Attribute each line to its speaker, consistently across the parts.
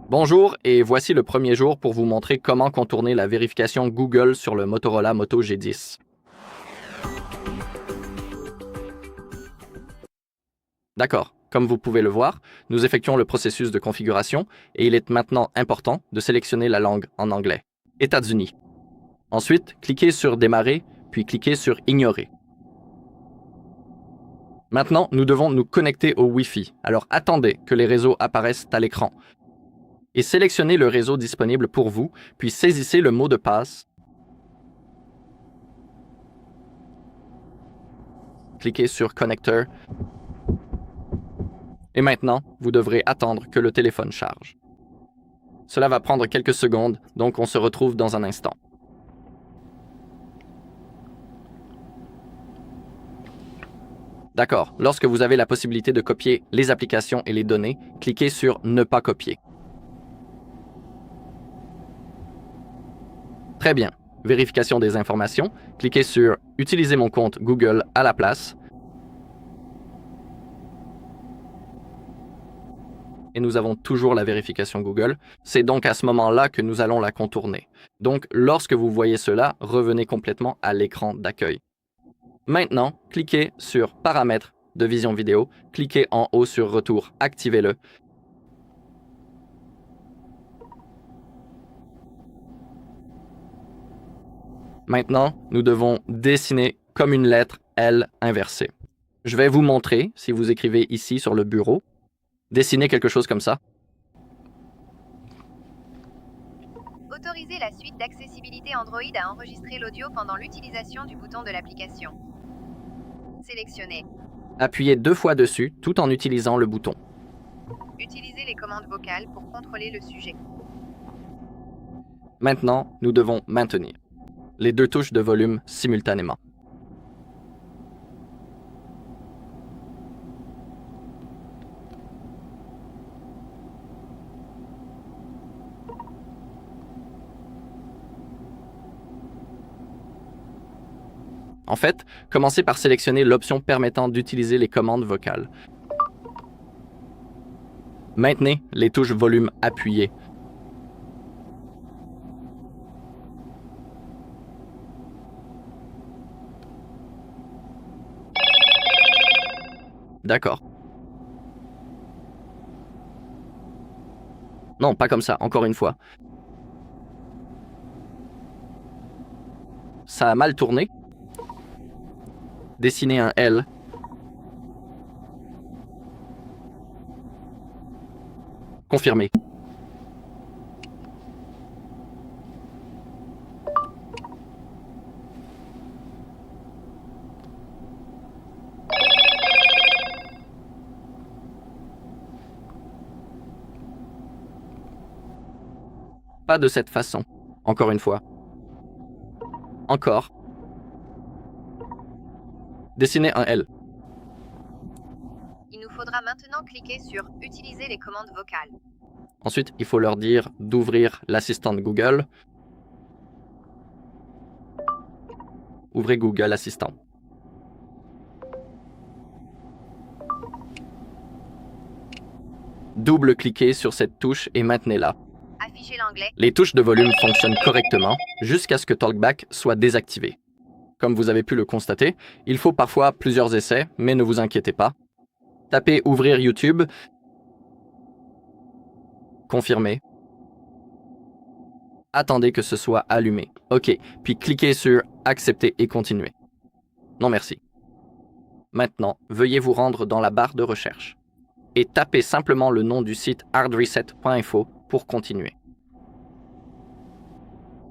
Speaker 1: Bonjour et voici le premier jour pour vous montrer comment contourner la vérification Google sur le Motorola Moto G10. D'accord, comme vous pouvez le voir, nous effectuons le processus de configuration et il est maintenant important de sélectionner la langue en anglais, États-Unis. Ensuite, cliquez sur Démarrer, puis cliquez sur Ignorer. Maintenant, nous devons nous connecter au Wi-Fi, alors attendez que les réseaux apparaissent à l'écran. Et sélectionnez le réseau disponible pour vous, puis saisissez le mot de passe. Cliquez sur Connecteur. Et maintenant, vous devrez attendre que le téléphone charge. Cela va prendre quelques secondes, donc on se retrouve dans un instant. D'accord, lorsque vous avez la possibilité de copier les applications et les données, cliquez sur Ne pas copier. Très bien. Vérification des informations, cliquez sur Utiliser mon compte Google à la place. Et nous avons toujours la vérification Google. C'est donc à ce moment-là que nous allons la contourner. Donc, lorsque vous voyez cela, revenez complètement à l'écran d'accueil. Maintenant, cliquez sur Paramètres de vision vidéo, cliquez en haut sur Retour, activez-le. Maintenant, nous devons dessiner comme une lettre L inversée. Je vais vous montrer, si vous écrivez ici sur le bureau, dessinez quelque chose comme ça.
Speaker 2: Autorisez la suite d'accessibilité Android à enregistrer l'audio pendant l'utilisation du bouton de l'application. Sélectionnez.
Speaker 1: Appuyez 2 fois dessus tout en utilisant le bouton.
Speaker 2: Utilisez les commandes vocales pour contrôler le sujet.
Speaker 1: Maintenant, nous devons maintenir les 2 touches de volume simultanément. En fait, commencez par sélectionner l'option permettant d'utiliser les commandes vocales. Maintenez les touches volume appuyées. D'accord. Non, pas comme ça, encore une fois. Ça a mal tourné. Dessinez un L. Confirmez. Pas de cette façon. Encore une fois. Encore. Dessinez un L.
Speaker 2: Il nous faudra maintenant cliquer sur Utiliser les commandes vocales.
Speaker 1: Ensuite, il faut leur dire d'ouvrir l'assistant de Google. Ouvrez Google Assistant. Double-cliquez sur cette touche et maintenez-la.
Speaker 2: Affichez l'anglais.
Speaker 1: Les touches de volume fonctionnent correctement jusqu'à ce que TalkBack soit désactivé. Comme vous avez pu le constater, il faut parfois plusieurs essais, mais ne vous inquiétez pas. Tapez Ouvrir YouTube. Confirmez. Attendez que ce soit allumé. OK, puis cliquez sur Accepter et continuer. Non merci. Maintenant, veuillez vous rendre dans la barre de recherche et tapez simplement le nom du site hardreset.info pour continuer.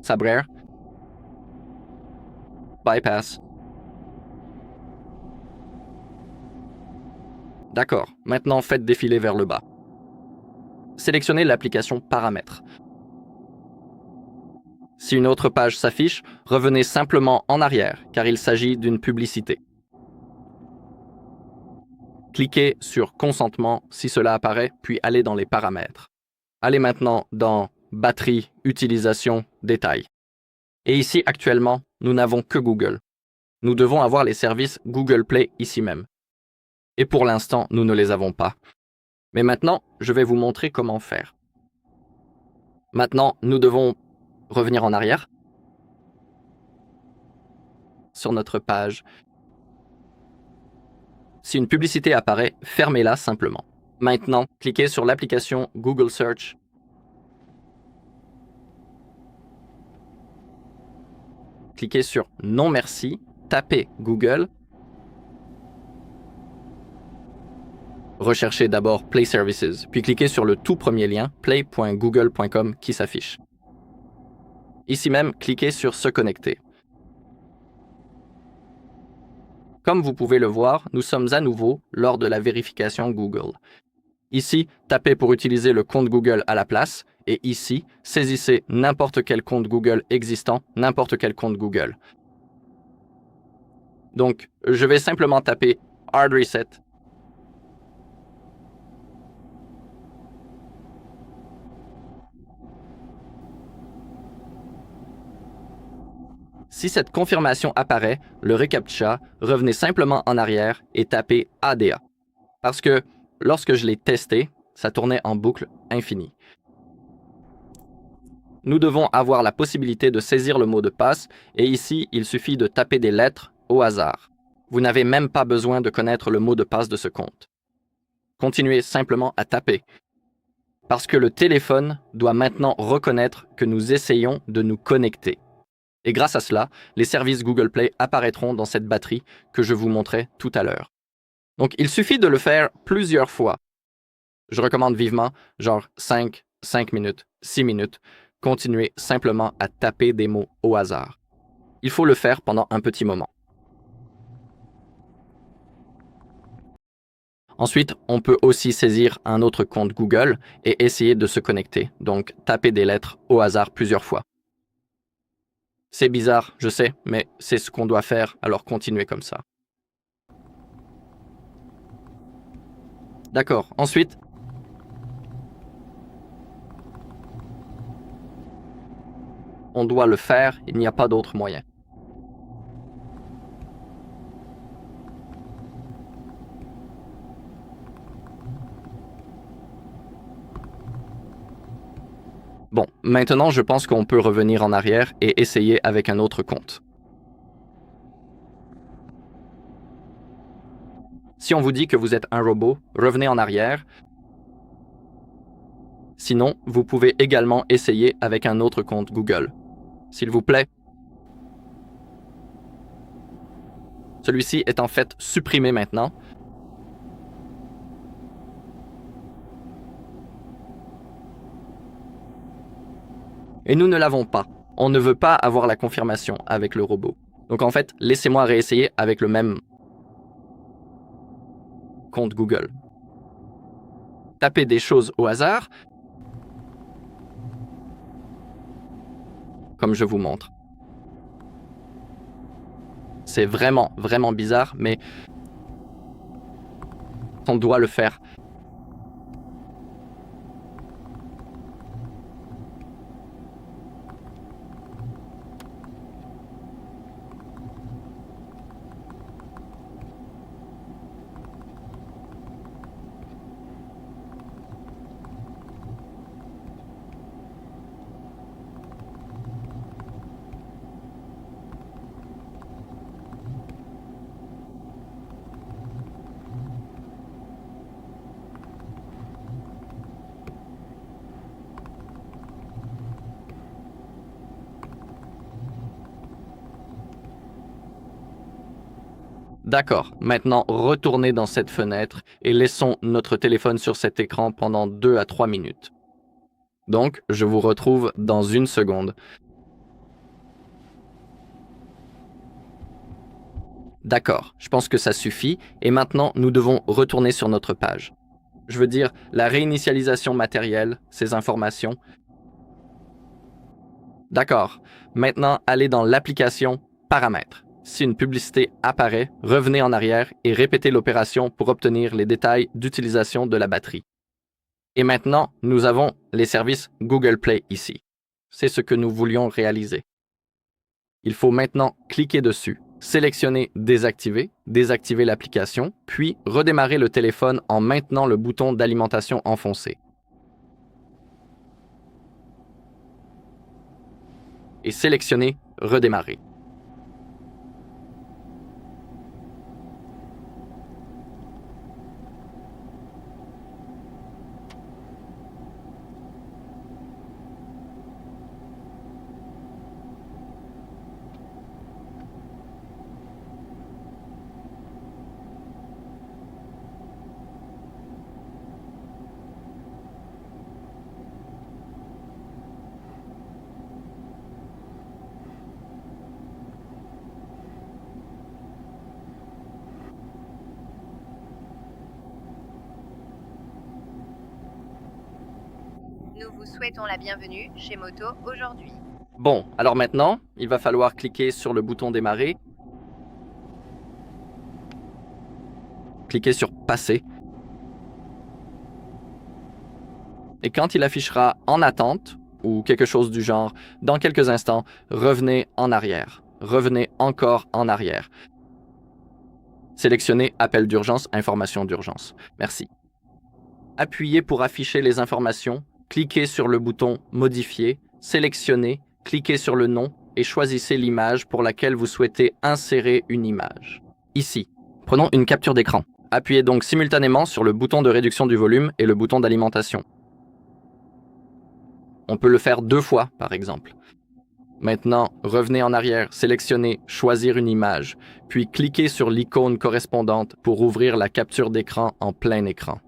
Speaker 1: Sabre. Bypass. D'accord, maintenant faites défiler vers le bas. Sélectionnez l'application Paramètres. Si une autre page s'affiche, revenez simplement en arrière, car il s'agit d'une publicité. Cliquez sur Consentement si cela apparaît, puis allez dans les paramètres. Allez maintenant dans Batterie, Utilisation, Détails. Et ici, actuellement, nous n'avons que Google. Nous devons avoir les services Google Play ici même. Et pour l'instant, nous ne les avons pas. Mais maintenant, je vais vous montrer comment faire. Maintenant, nous devons revenir en arrière sur notre page. Si une publicité apparaît, fermez-la simplement. Maintenant, cliquez sur l'application Google Search. Cliquez sur Non merci, tapez Google. Recherchez d'abord Play Services, puis cliquez sur le tout premier lien, play.google.com, qui s'affiche. Ici même, cliquez sur Se connecter. Comme vous pouvez le voir, nous sommes à nouveau lors de la vérification Google. Ici, tapez pour utiliser le compte Google à la place, et ici, saisissez n'importe quel compte Google existant, n'importe quel compte Google. Donc, je vais simplement taper Hard Reset. Si cette confirmation apparaît, le reCAPTCHA, revenez simplement en arrière et tapez ADA. Parce que lorsque je l'ai testé, ça tournait en boucle infinie. Nous devons avoir la possibilité de saisir le mot de passe et ici, il suffit de taper des lettres au hasard. Vous n'avez même pas besoin de connaître le mot de passe de ce compte. Continuez simplement à taper. Parce que le téléphone doit maintenant reconnaître que nous essayons de nous connecter. Et grâce à cela, les services Google Play apparaîtront dans cette batterie que je vous montrais tout à l'heure. Donc, il suffit de le faire plusieurs fois. Je recommande vivement, genre 5 minutes, 6 minutes. Continuez simplement à taper des mots au hasard. Il faut le faire pendant un petit moment. Ensuite, on peut aussi saisir un autre compte Google et essayer de se connecter. Donc, taper des lettres au hasard plusieurs fois. C'est bizarre, je sais, mais c'est ce qu'on doit faire, alors continuez comme ça. D'accord, ensuite, on doit le faire, il n'y a pas d'autre moyen. Bon, maintenant je pense qu'on peut revenir en arrière et essayer avec un autre compte. Si on vous dit que vous êtes un robot, revenez en arrière. Sinon, vous pouvez également essayer avec un autre compte Google. S'il vous plaît. Celui-ci est en fait supprimé maintenant. Et nous ne l'avons pas. On ne veut pas avoir la confirmation avec le robot. Donc en fait, laissez-moi réessayer avec le même compte Google. Tapez des choses au hasard, comme je vous montre. C'est vraiment, vraiment bizarre, mais on doit le faire. D'accord, maintenant retournez dans cette fenêtre et laissons notre téléphone sur cet écran pendant 2 à 3 minutes. Donc, je vous retrouve dans une seconde. D'accord, je pense que ça suffit et maintenant nous devons retourner sur notre page. Je veux dire, la réinitialisation matérielle, ces informations. D'accord, maintenant allez dans l'application Paramètres. Si une publicité apparaît, revenez en arrière et répétez l'opération pour obtenir les détails d'utilisation de la batterie. Et maintenant, nous avons les services Google Play ici. C'est ce que nous voulions réaliser. Il faut maintenant cliquer dessus, sélectionner Désactiver, désactiver l'application, puis redémarrer le téléphone en maintenant le bouton d'alimentation enfoncé. et sélectionnez « Redémarrer ».
Speaker 2: Nous vous souhaitons la bienvenue chez Moto aujourd'hui.
Speaker 1: Bon, alors maintenant, il va falloir cliquer sur le bouton démarrer. Cliquez sur passer. Et quand il affichera en attente, ou quelque chose du genre, dans quelques instants, revenez en arrière. Revenez encore en arrière. Sélectionnez appel d'urgence, information d'urgence. Merci. Appuyez pour afficher les informations. Cliquez sur le bouton Modifier, sélectionnez, cliquez sur le nom et choisissez l'image pour laquelle vous souhaitez insérer une image. Ici, prenons une capture d'écran. Appuyez donc simultanément sur le bouton de réduction du volume et le bouton d'alimentation. On peut le faire 2 fois, par exemple. Maintenant, revenez en arrière, sélectionnez « Choisir une image », puis cliquez sur l'icône correspondante pour ouvrir la capture d'écran en plein écran.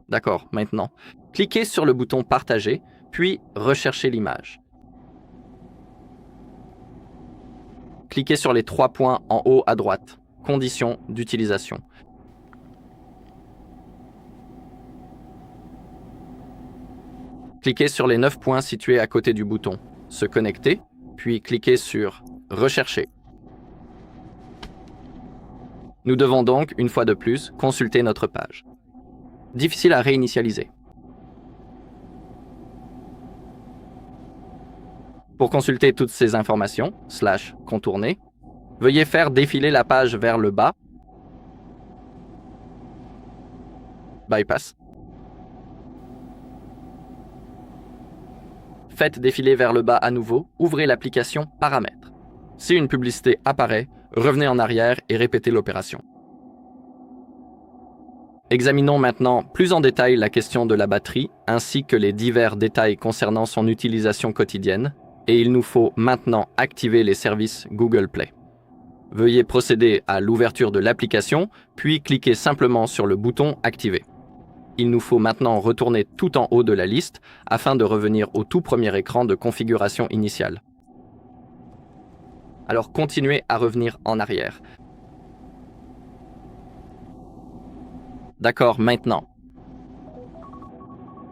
Speaker 1: D'accord, maintenant, cliquez sur le bouton « Partager », puis recherchez l'image. Cliquez sur les 3 points en haut à droite, conditions d'utilisation. Cliquez sur les 9 points situés à côté du bouton « Se connecter », puis cliquez sur « Rechercher ». Nous devons donc, une fois de plus, consulter notre page. Difficile à réinitialiser. Pour consulter toutes ces informations, / contourner, veuillez faire défiler la page vers le bas, bypass. Faites défiler vers le bas à nouveau, ouvrez l'application Paramètres. Si une publicité apparaît, revenez en arrière et répétez l'opération. Examinons maintenant plus en détail la question de la batterie, ainsi que les divers détails concernant son utilisation quotidienne, et il nous faut maintenant activer les services Google Play. Veuillez procéder à l'ouverture de l'application, puis cliquez simplement sur le bouton « Activer ». Il nous faut maintenant retourner tout en haut de la liste afin de revenir au tout premier écran de configuration initiale. Alors continuez à revenir en arrière. D'accord, maintenant.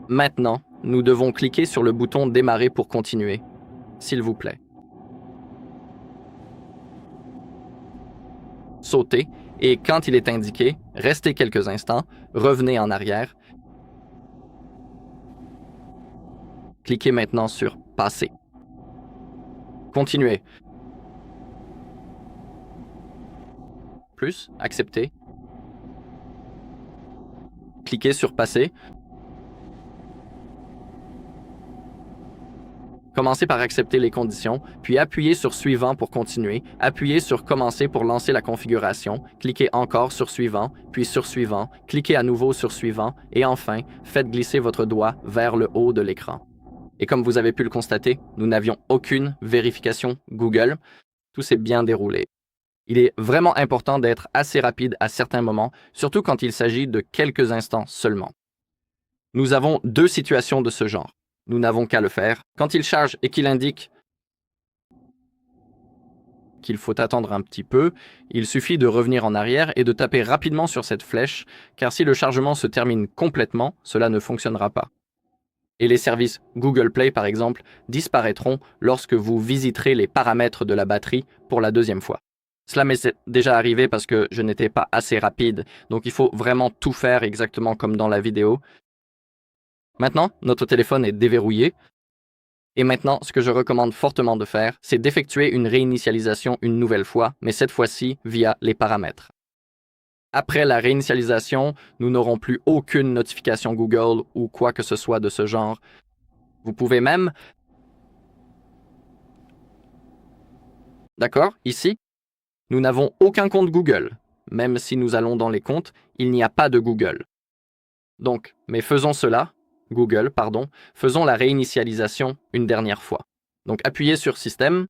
Speaker 1: Maintenant, nous devons cliquer sur le bouton « Démarrer » pour continuer, s'il vous plaît. Sautez et quand il est indiqué, restez quelques instants, revenez en arrière. Cliquez maintenant sur « Passer ». Continuez. Plus, accepter. Cliquez sur « Passer ». Commencez par accepter les conditions, puis appuyez sur « Suivant » pour continuer, appuyez sur « Commencer » pour lancer la configuration, cliquez encore sur « Suivant », puis sur « Suivant », cliquez à nouveau sur « Suivant » et enfin, faites glisser votre doigt vers le haut de l'écran. Et comme vous avez pu le constater, nous n'avions aucune vérification Google. Tout s'est bien déroulé. Il est vraiment important d'être assez rapide à certains moments, surtout quand il s'agit de quelques instants seulement. Nous avons 2 situations de ce genre. Nous n'avons qu'à le faire. Quand il charge et qu'il indique qu'il faut attendre un petit peu, il suffit de revenir en arrière et de taper rapidement sur cette flèche, car si le chargement se termine complètement, cela ne fonctionnera pas. Et les services Google Play, par exemple, disparaîtront lorsque vous visiterez les paramètres de la batterie pour la 2e fois. Cela m'est déjà arrivé parce que je n'étais pas assez rapide, donc il faut vraiment tout faire exactement comme dans la vidéo. Maintenant, notre téléphone est déverrouillé. Et maintenant, ce que je recommande fortement de faire, c'est d'effectuer une réinitialisation une nouvelle fois, mais cette fois-ci via les paramètres. Après la réinitialisation, nous n'aurons plus aucune notification Google ou quoi que ce soit de ce genre. Vous pouvez même D'accord? Ici, nous n'avons aucun compte Google. Même si nous allons dans les comptes, il n'y a pas de Google. Donc, mais faisons cela, Google, pardon, faisons la réinitialisation une dernière fois. Donc, appuyez sur Système,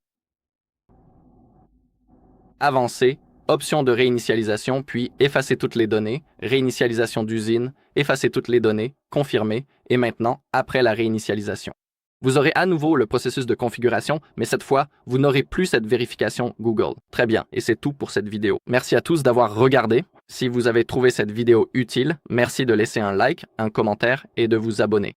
Speaker 1: Avancer, option de réinitialisation, puis effacer toutes les données, réinitialisation d'usine, effacer toutes les données, confirmer, et maintenant, après la réinitialisation. Vous aurez à nouveau le processus de configuration, mais cette fois, vous n'aurez plus cette vérification Google. Très bien, et c'est tout pour cette vidéo. Merci à tous d'avoir regardé. Si vous avez trouvé cette vidéo utile, merci de laisser un like, un commentaire et de vous abonner.